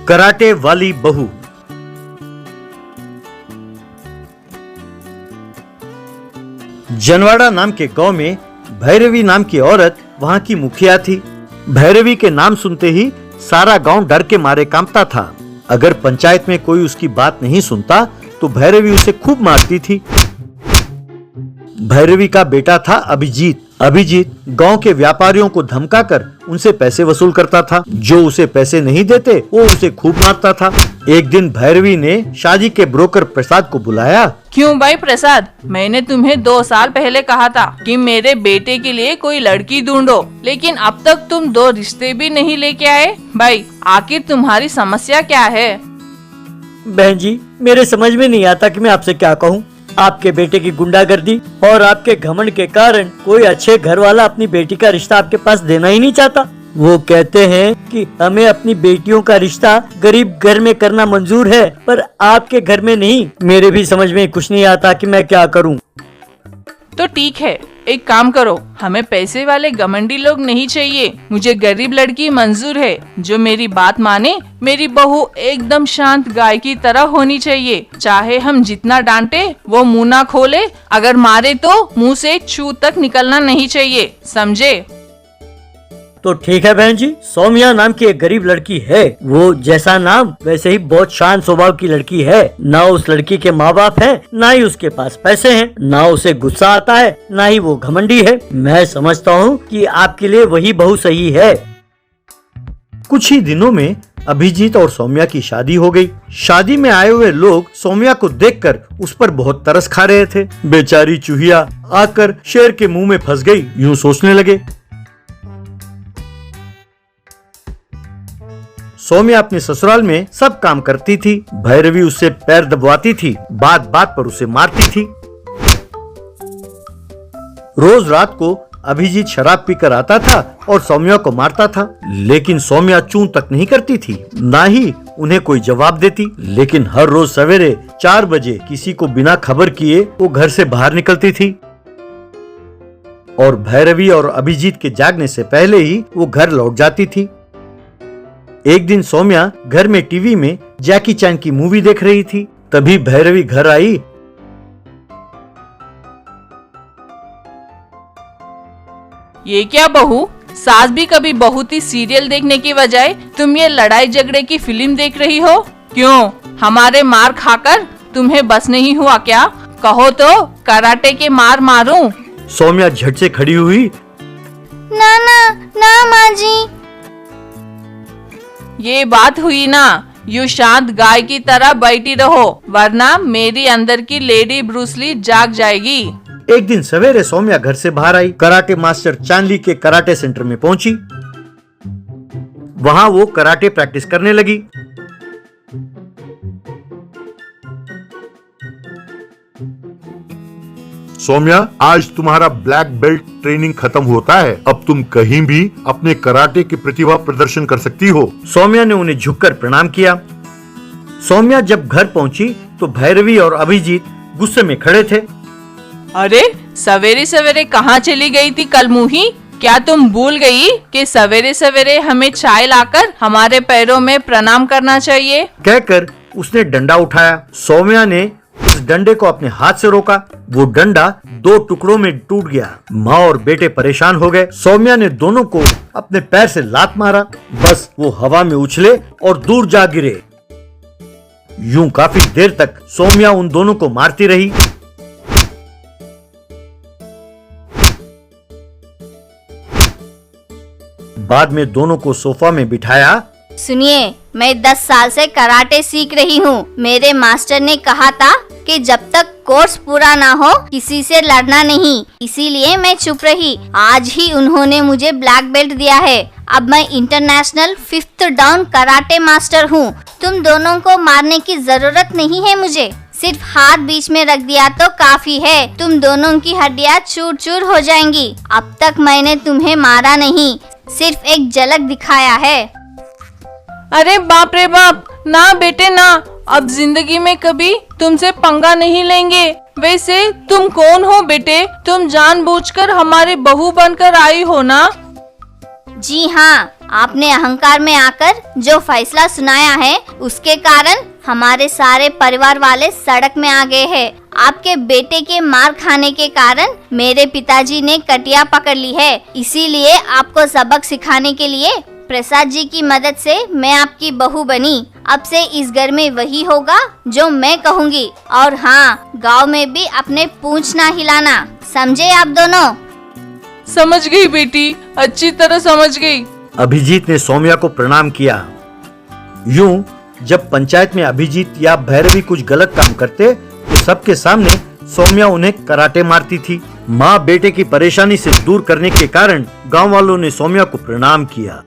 Karate वाली बहू। जनवाड़ा नाम के गांव में भैरवी नाम की औरत वहां की मुखिया थी। भैरवी के नाम सुनते ही सारा गांव डर के मारे कांपता था। अगर पंचायत में कोई उसकी बात नहीं सुनता तो भैरवी उसे खूब मारती थी। भैरवी का बेटा था अभिजीत। अभिजीत गांव के व्यापारियों को धमकाकर उनसे पैसे वसूल करता था। जो उसे पैसे नहीं देते वो उसे खूब मारता था। एक दिन भैरवी ने शादी के ब्रोकर प्रसाद को बुलाया। क्यों भाई प्रसाद, मैंने तुम्हें 2 साल पहले कहा था कि मेरे बेटे के लिए कोई लड़की ढूंढो, लेकिन अब तक तुम 2 रिश्ते भी नहीं लेके आए। भाई आखिर तुम्हारी समस्या क्या है? बहन जी, मेरे समझ में नहीं आता कि मैं आपसे क्या कहूँ। आपके बेटे की गुंडागर्दी और आपके घमंड के कारण कोई अच्छे घर वाला अपनी बेटी का रिश्ता आपके पास देना ही नहीं चाहता। वो कहते हैं कि हमें अपनी बेटियों का रिश्ता गरीब घर में करना मंजूर है, पर आपके घर में नहीं। मेरे भी समझ में कुछ नहीं आता कि मैं क्या करूं। तो ठीक है, एक काम करो, हमें पैसे वाले घमंडी लोग नहीं चाहिए। मुझे गरीब लड़की मंजूर है जो मेरी बात माने। मेरी बहू एकदम शांत गाय की तरह होनी चाहिए। चाहे हम जितना डांटे वो मुंह ना खोले, अगर मारे तो मुंह से छू तक निकलना नहीं चाहिए, समझे? तो ठीक है बहन जी, सौम्या नाम की एक गरीब लड़की है। वो जैसा नाम वैसे ही बहुत शांत स्वभाव की लड़की है। ना उस लड़की के माँ बाप हैं, ना ही उसके पास पैसे हैं, ना उसे गुस्सा आता है, ना ही वो घमंडी है। मैं समझता हूँ कि आपके लिए वही बहू सही है। कुछ ही दिनों में अभिजीत और सौम्या की शादी हो गई। शादी में आए हुए लोग सौम्या को देखकर उस पर बहुत तरस खा रहे थे। बेचारी चूहिया आकर शेर के मुंह में फंस गई, यूं सोचने लगे। सौम्या अपने ससुराल में सब काम करती थी। भैरवी उससे पैर दबवाती थी, बात बात पर उसे मारती थी। रोज रात को अभिजीत शराब पीकर आता था और सौम्या को मारता था, लेकिन सौम्या चूं तक नहीं करती थी, ना ही उन्हें कोई जवाब देती। लेकिन हर रोज सवेरे 4 बजे किसी को बिना खबर किए वो घर से बाहर निकलती थी और भैरवी और अभिजीत के जागने से पहले ही वो घर लौट जाती थी। एक दिन सौम्या घर में टीवी में जैकी चैन की मूवी देख रही थी। तभी भैरवी घर आई। ये क्या बहू, सास भी कभी बहुत ही सीरियल देखने की बजाय तुम ये लड़ाई झगड़े की फिल्म देख रही हो? क्यों, हमारे मार खाकर तुम्हें बस नहीं हुआ क्या? कहो तो कराटे के मार मारूं। सौम्या झट से खड़ी हुई। ना ना ना माँ जी। ये बात हुई ना, यू शांत गाय की तरह बैठी रहो, वरना मेरी अंदर की लेडी ब्रूसली जाग जाएगी। एक दिन सवेरे सौम्या घर से बाहर आई। कराटे मास्टर चांदली के कराटे सेंटर में पहुंची। वहां वो कराटे प्रैक्टिस करने लगी। सौम्या, आज तुम्हारा ब्लैक बेल्ट ट्रेनिंग खत्म होता है। अब तुम कहीं भी अपने कराटे की प्रतिभा प्रदर्शन कर सकती हो। सौम्या ने उन्हें झुककर प्रणाम किया। सौम्या जब घर पहुंची तो भैरवी और अभिजीत गुस्से में खड़े थे। अरे सवेरे सवेरे कहाँ चली गई थी कलमुही? क्या तुम भूल गई कि सवेरे सवेरे हमें चाय लाकर हमारे पैरों में प्रणाम करना चाहिए? कहकर उसने डंडा उठाया। सौम्या ने उस डंडे को अपने हाथ से रोका। वो डंडा 2 टुकड़ों में टूट गया। माँ और बेटे परेशान हो गए। सौम्या ने दोनों को अपने पैर से लात मारा, बस वो हवा में उछले और दूर जा गिरे। यूं काफी देर तक सौम्या उन दोनों को मारती रही। बाद में दोनों को सोफा में बिठाया। सुनिए, मैं 10 साल से कराटे सीख रही हूँ। मेरे मास्टर ने कहा था कि जब तक कोर्स पूरा ना हो किसी से लड़ना नहीं, इसीलिए मैं चुप रही। आज ही उन्होंने मुझे ब्लैक बेल्ट दिया है। अब मैं international 5th down karate master हूँ। तुम दोनों को मारने की जरूरत नहीं है मुझे, सिर्फ हाथ बीच में रख दिया तो काफी है। तुम दोनों की हड्डियाँ चूर चूर हो जाएंगी। अब तक मैंने तुम्हें मारा नहीं, सिर्फ एक झलक दिखाया है। अरे बाप रे बाप, ना बेटे ना, अब जिंदगी में कभी तुमसे पंगा नहीं लेंगे। वैसे तुम कौन हो बेटे? तुम जानबूझकर हमारी बहू बनकर आई हो ना? जी हाँ, आपने अहंकार में आकर जो फैसला सुनाया है उसके कारण हमारे सारे परिवार वाले सड़क में आ गए हैं। आपके बेटे के मार खाने के कारण मेरे पिताजी ने कटिया पकड़ ली है। इसीलिए आपको सबक सिखाने के लिए प्रसाद जी की मदद से मैं आपकी बहू बनी। अब से इस घर में वही होगा जो मैं कहूँगी। और हाँ, गांव में भी अपने पूंछ ना हिलाना, समझे आप दोनों? समझ गई बेटी, अच्छी तरह समझ गई। अभिजीत ने सौम्या को प्रणाम किया। यूं जब पंचायत में अभिजीत या भैरवी कुछ गलत काम करते तो सबके सामने सौम्या उन्हें कराटे मारती थी। माँ बेटे की परेशानी से दूर करने के कारण गांव वालों ने सौम्या को प्रणाम किया।